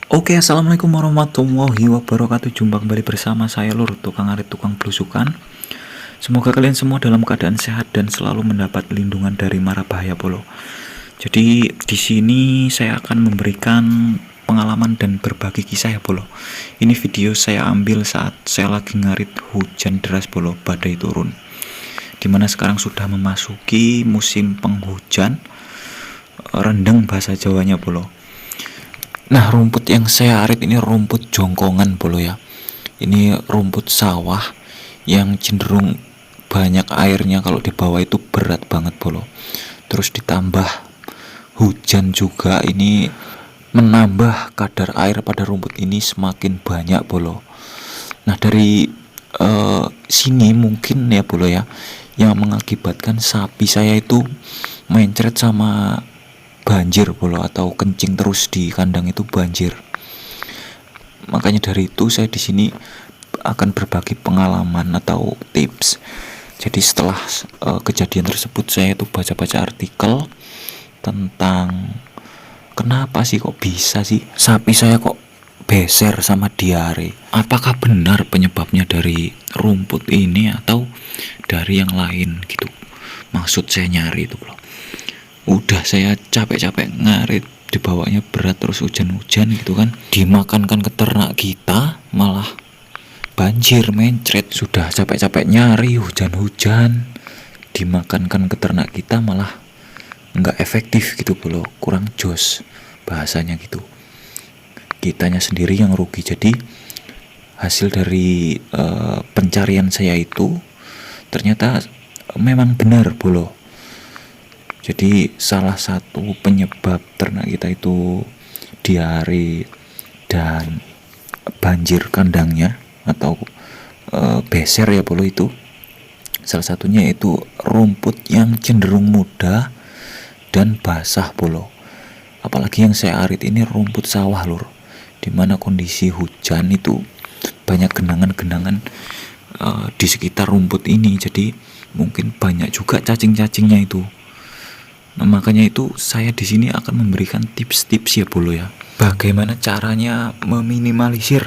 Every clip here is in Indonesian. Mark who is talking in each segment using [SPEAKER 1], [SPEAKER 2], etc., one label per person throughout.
[SPEAKER 1] Oke, assalamualaikum warahmatullahi wabarakatuh. Jumpa kembali bersama saya Lur, tukang arit, tukang belusukan. Semoga kalian semua dalam keadaan sehat dan selalu mendapat lindungan dari mara bahaya polo. Jadi di sini saya akan memberikan pengalaman dan berbagi kisah ya polo. Ini video saya ambil saat saya lagi ngarit hujan deras polo, badai turun. Dimana sekarang sudah memasuki musim penghujan, rendeng bahasa Jawanya polo. Nah, rumput yang saya arit ini rumput jongkongan polo ya. Ini rumput sawah yang cenderung banyak airnya, kalau di bawah itu berat banget polo. Terus ditambah hujan juga, ini menambah kadar air pada rumput ini semakin banyak polo. Nah, dari sini mungkin ya polo ya, yang mengakibatkan sapi saya itu mencret sama banjir polo, atau kencing terus di kandang itu banjir. Makanya dari itu saya di sini akan berbagi pengalaman atau tips. Jadi setelah kejadian tersebut, saya itu baca-baca artikel tentang kenapa sih kok bisa sih sapi saya kok beser sama diare. Apakah benar penyebabnya dari rumput ini atau dari yang lain gitu. Maksud saya nyari itu loh. Udah saya capek-capek ngarit, dibawanya berat, terus hujan-hujan gitu kan, dimakankan ke ternak kita malah banjir mencret. Sudah capek-capek nyari, hujan-hujan, dimakankan ke ternak kita malah nggak efektif gitu loh, kurang jos bahasanya gitu. Kitanya sendiri yang rugi. Jadi hasil dari pencarian saya itu ternyata memang benar bolo. Jadi salah satu penyebab ternak kita itu diare dan banjir kandangnya atau beser ya bolo, itu salah satunya itu rumput yang cenderung muda dan basah bolo. Apalagi yang saya arit ini rumput sawah lur, dimana kondisi hujan itu banyak genangan-genangan di sekitar rumput ini. Jadi mungkin banyak juga cacing-cacingnya itu. Nah, makanya itu saya di sini akan memberikan tips-tips ya bolo ya. Bagaimana caranya meminimalisir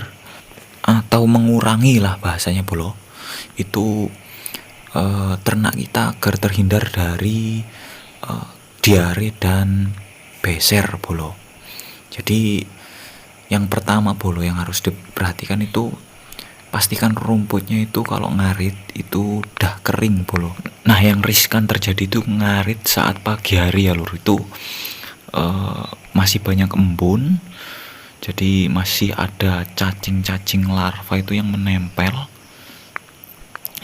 [SPEAKER 1] atau mengurangi lah bahasanya bolo. Itu ternak kita agar terhindar dari diare dan beser bolo. Jadi yang pertama bolo yang harus diperhatikan itu, pastikan rumputnya itu kalau ngarit itu udah kering bolo. Nah, yang riskan terjadi itu ngarit saat pagi hari ya lur, itu masih banyak embun, jadi masih ada cacing-cacing larva itu yang menempel,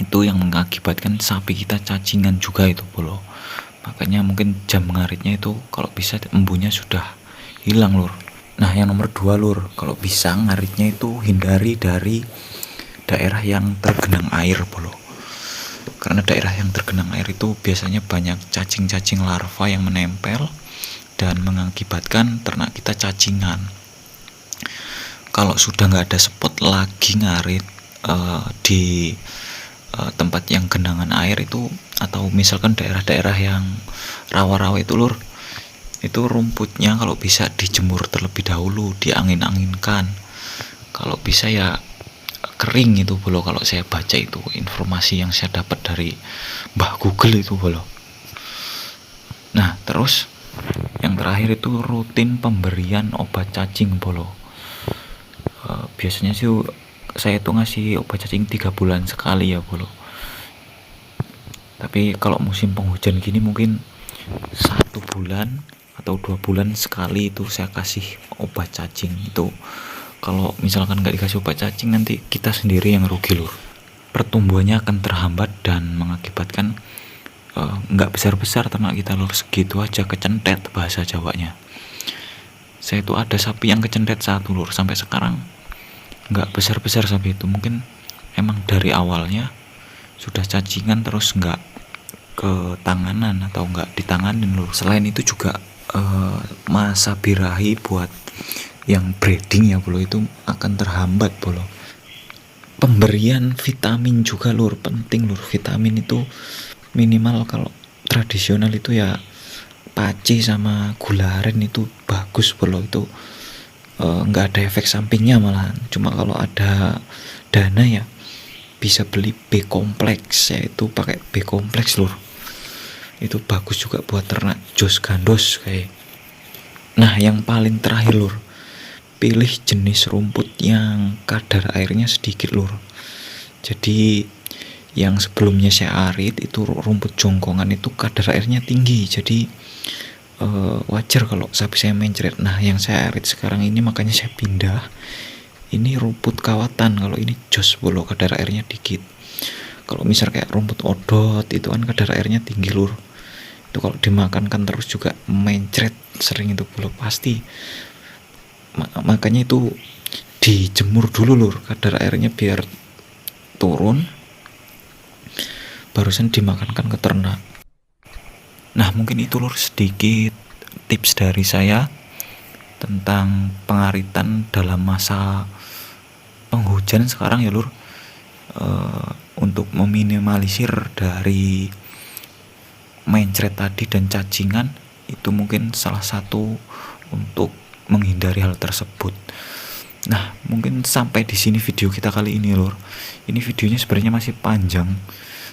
[SPEAKER 1] itu yang mengakibatkan sapi kita cacingan juga itu bolo. Makanya mungkin jam ngaritnya itu kalau bisa embunnya sudah hilang lur. Nah, yang nomor 2 lur, kalau bisa ngaritnya itu hindari dari daerah yang tergenang air bolo. Karena daerah yang tergenang air itu biasanya banyak cacing-cacing larva yang menempel dan mengakibatkan ternak kita cacingan. Kalau sudah nggak ada spot lagi ngarit di tempat yang genangan air itu, atau misalkan daerah-daerah yang rawa-rawa itu lur, itu rumputnya kalau bisa dijemur terlebih dahulu, diangin-anginkan. Kalau bisa ya kering itu bolo. Kalau saya baca itu informasi yang saya dapat dari Mbah Google itu bolo. Nah, terus yang terakhir itu rutin pemberian obat cacing bolo. Biasanya sih saya tuh ngasih obat cacing 3 bulan sekali ya bolo. Tapi kalau musim penghujan gini mungkin 1 bulan atau 2 bulan sekali itu saya kasih obat cacing. Itu kalau misalkan nggak dikasih obat cacing, nanti kita sendiri yang rugi lur. Pertumbuhannya akan terhambat dan mengakibatkan nggak besar-besar ternak kita lur, segitu aja kecentet bahasa Jawanya. Saya tuh ada sapi yang kecentet 1 lur, sampai sekarang nggak besar-besar sapi itu. Mungkin emang dari awalnya sudah cacingan terus nggak ketanganan atau nggak ditanganin lur. Selain itu juga masa birahi buat yang breeding ya bolo itu akan terhambat bolo. Pemberian vitamin juga lur, penting lur. Vitamin itu minimal kalau tradisional itu ya pace sama gula aren itu bagus bolo. Itu nggak ada efek sampingnya malahan. Cuma kalau ada dana ya bisa beli B kompleks, yaitu pakai B kompleks lur. Itu bagus juga buat ternak jos gandos kayak. Nah yang paling terakhir lur, pilih jenis rumput yang kadar airnya sedikit lur. Jadi yang sebelumnya saya arit itu rumput jongkongan itu kadar airnya tinggi, jadi wajar kalau sapi saya mencret. Nah yang saya arit sekarang ini makanya saya pindah, ini rumput kawatan. Kalau ini jos bolo kadar airnya dikit. Kalau misal kayak rumput odot itu kan kadar airnya tinggi lur, itu kalau dimakan kan terus juga mencret sering itu bolo pasti. Makanya itu dijemur dulu lur kadar airnya biar turun, barusan dimakankan ke ternak. Nah mungkin itu lur sedikit tips dari saya tentang pengaritan dalam masa penghujan sekarang ya lur, untuk meminimalisir dari mencret tadi dan cacingan. Itu mungkin salah satu untuk menghindari hal tersebut. Nah mungkin sampai di sini video kita kali ini lur. Ini videonya sebenarnya masih panjang,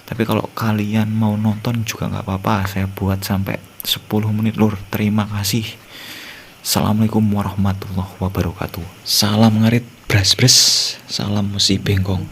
[SPEAKER 1] tapi kalau kalian mau nonton juga nggak apa-apa, saya buat sampai 10 menit lur. Terima kasih. Assalamualaikum warahmatullahi wabarakatuh. Salam ngarit bras bras, salam musi bengkong.